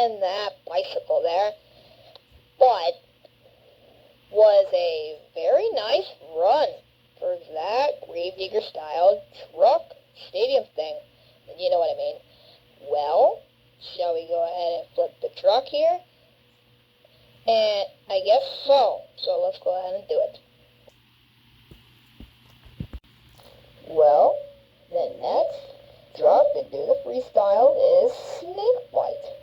and that bicycle there, but was a very nice run for that Gravedigger style truck stadium thing. And you know what I mean. Well, shall we go ahead and flip the truck here? And I guess so. So let's go ahead and do it. Well, the next truck to do the freestyle is Snakebite.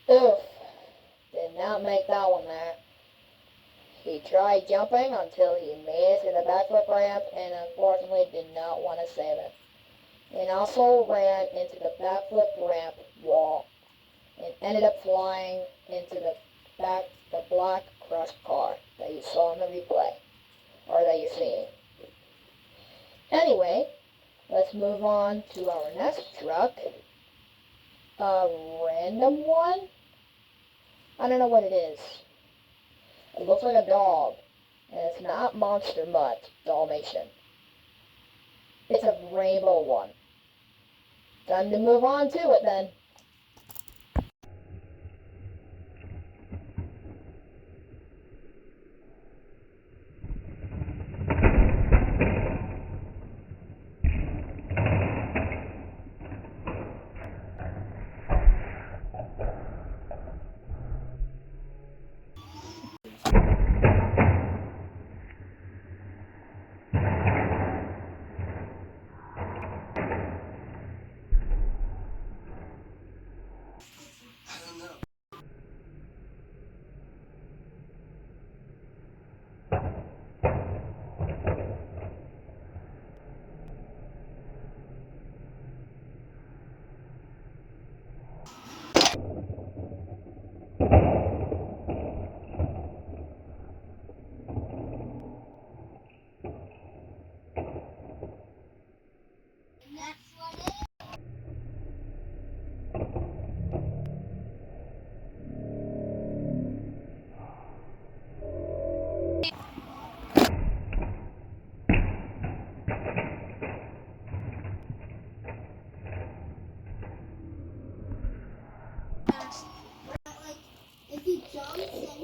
Oof, did not make that one there. He tried jumping until he made it to the backflip ramp and unfortunately did not want to save it. And also ran into the backflip ramp wall and ended up flying into the black crushed car that you saw in the replay, or that you're seeing. Anyway, let's move on to our next truck. A random one? I don't know what it is. It looks like a dog, and it's not Monster Mutt Dalmatian. It's a rainbow one. Time to move on to it then.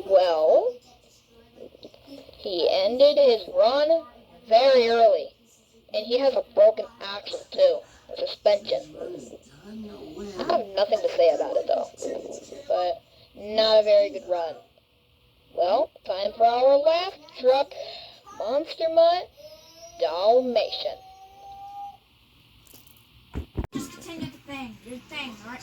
Well, he ended his run very early, and he has a broken axle too, a suspension. I have nothing to say about it though, but not a very good run. Well, time for our last truck, Monster Mutt Dalmatian. Just continue your thing, alright?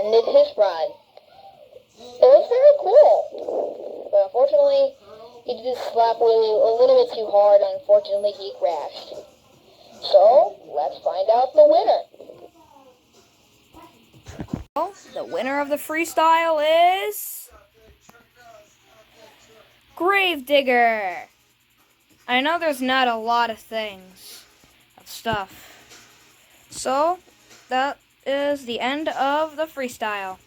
ended his run. It was very cool, but unfortunately, he did slap Willie a little bit too hard, and unfortunately, he crashed. So, let's find out the winner. Well, the winner of the freestyle is Gravedigger. I know there's not a lot of stuff. So, that is the end of the freestyle.